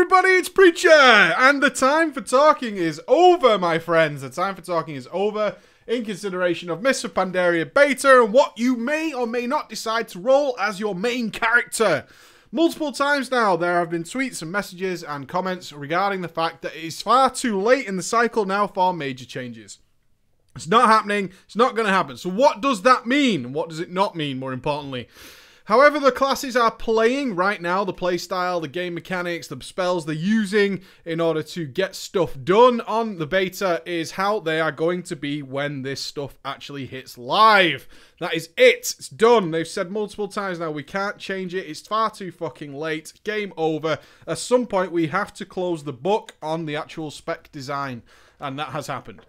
everybody, it's Preacher! And the time for talking is over, my friends. The time for talking is over in consideration of Mists of Pandaria Beta and what you may or may not decide to roll as your main character. Multiple times now, there have been tweets and messages and comments regarding the fact that it is far too late in the cycle now for major changes. It's not happening. It's not going to happen. So what does that mean? What does it not mean, more importantly? However the classes are playing right now, the playstyle, the game mechanics, the spells they're using in order to get stuff done on the beta is how they are going to be when this stuff actually hits live. That is it. It's done. They've said multiple times now we can't change it. It's far too fucking late. Game over. At some point we have to close the book on the actual spec design. And that has happened.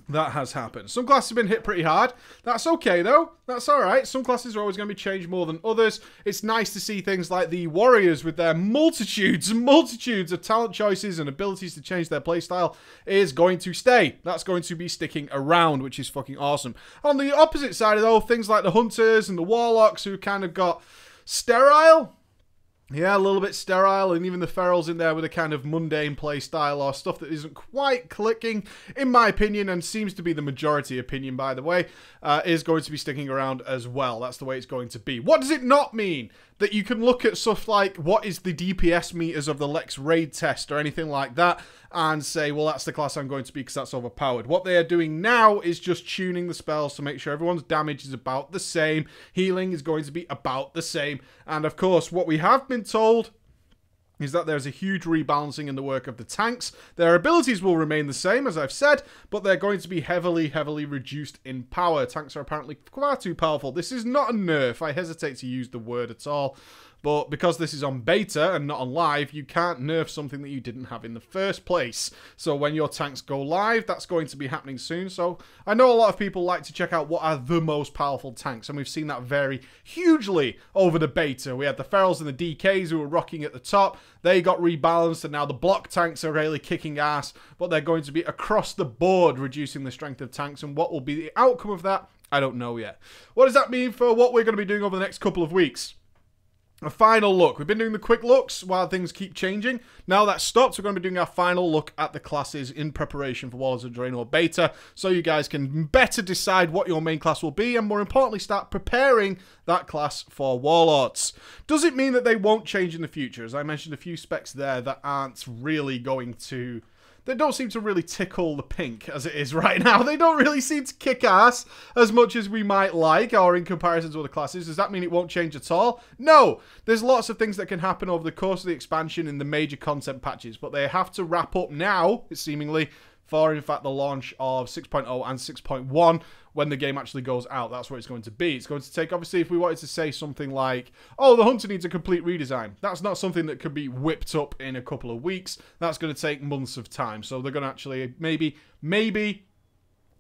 That has happened. Some classes have been hit pretty hard. That's okay, though. That's alright. Some classes are always going to be changed more than others. It's nice to see things like the Warriors with their multitudes and multitudes of talent choices and abilities to change their playstyle is going to stay. That's going to be sticking around, which is fucking awesome. On the opposite side, though, things like the Hunters and the Warlocks who kind of got sterile. Yeah, a little bit sterile, and even the Ferals in there with a kind of mundane play style or stuff that isn't quite clicking, in my opinion, and seems to be the majority opinion, by the way, is going to be sticking around as well. That's the way it's going to be. What does it not mean? That you can look at stuff like, what is the DPS meters of the Lex raid test or anything like that, and say, well, that's the class I'm going to be because that's overpowered. What they are doing now is just tuning the spells to make sure everyone's damage is about the same. Healing is going to be about the same. And of course, what we have been told is that there's a huge rebalancing in the work of the tanks. Their abilities will remain the same, as I've said, but they're going to be heavily, heavily reduced in power. Tanks are apparently far too powerful. This is not a nerf. I hesitate to use the word at all. But because this is on beta and not on live, you can't nerf something that you didn't have in the first place. So when your tanks go live, that's going to be happening soon. So I know a lot of people like to check out what are the most powerful tanks. And we've seen that vary hugely over the beta. We had the Ferals and the DKs who were rocking at the top. They got rebalanced and now the block tanks are really kicking ass. But they're going to be across the board reducing the strength of tanks. And what will be the outcome of that? I don't know yet. What does that mean for what we're going to be doing over the next couple of weeks? A final look. We've been doing the quick looks while things keep changing. Now that's stopped, we're going to be doing our final look at the classes in preparation for WoD of Draenor Beta, so you guys can better decide what your main class will be, and more importantly, start preparing that class for Warlords. Does it mean that they won't change in the future? As I mentioned, a few specs there that aren't really going to... They don't seem to really tickle the pink as it is right now. They don't really seem to kick ass as much as we might like, or in comparison to other classes. Does that mean it won't change at all? No! There's lots of things that can happen over the course of the expansion in the major content patches, but they have to wrap up now, seemingly, for, in fact, the launch of 6.0 and 6.1 when the game actually goes out. That's where it's going to be. It's going to take, obviously, if we wanted to say something like, oh, the Hunter needs a complete redesign. That's not something that could be whipped up in a couple of weeks. That's going to take months of time. So they're going to actually maybe,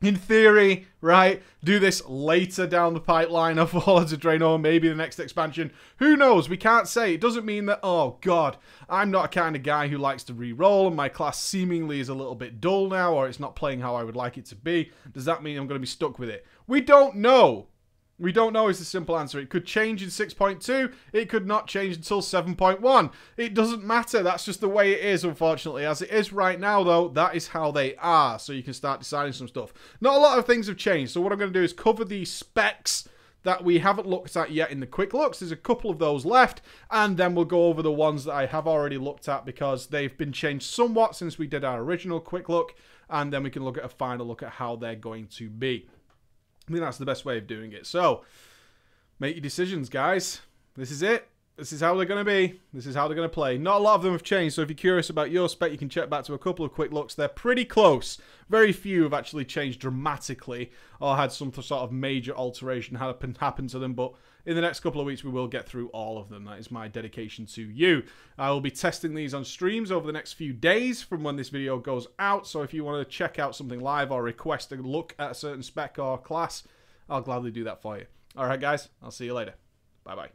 in theory, right, do this later down the pipeline of WoD of Draenor, maybe the next expansion. Who knows? We can't say. It doesn't mean that, oh god, I'm not a kind of guy who likes to re-roll and my class seemingly is a little bit dull now, or it's not playing how I would like it to be. Does that mean I'm going to be stuck with it? We don't know. We don't know is the simple answer. It could change in 6.2. It could not change until 7.1. It doesn't matter. That's just the way it is, unfortunately. As it is right now, though, that is how they are. So you can start deciding some stuff. Not a lot of things have changed. So what I'm going to do is cover the specs that we haven't looked at yet in the quick looks. There's a couple of those left. And then we'll go over the ones that I have already looked at because they've been changed somewhat since we did our original quick look. And then we can look at a final look at how they're going to be. I think that's the best way of doing it. So, make your decisions, guys. This is it. This is how they're going to be. This is how they're going to play. Not a lot of them have changed, so if you're curious about your spec, you can check back to a couple of quick looks. They're pretty close. Very few have actually changed dramatically or had some sort of major alteration happen to them, but in the next couple of weeks, we will get through all of them. That is my dedication to you. I will be testing these on streams over the next few days from when this video goes out. So if you want to check out something live or request a look at a certain spec or class, I'll gladly do that for you. All right, guys. I'll see you later. Bye-bye.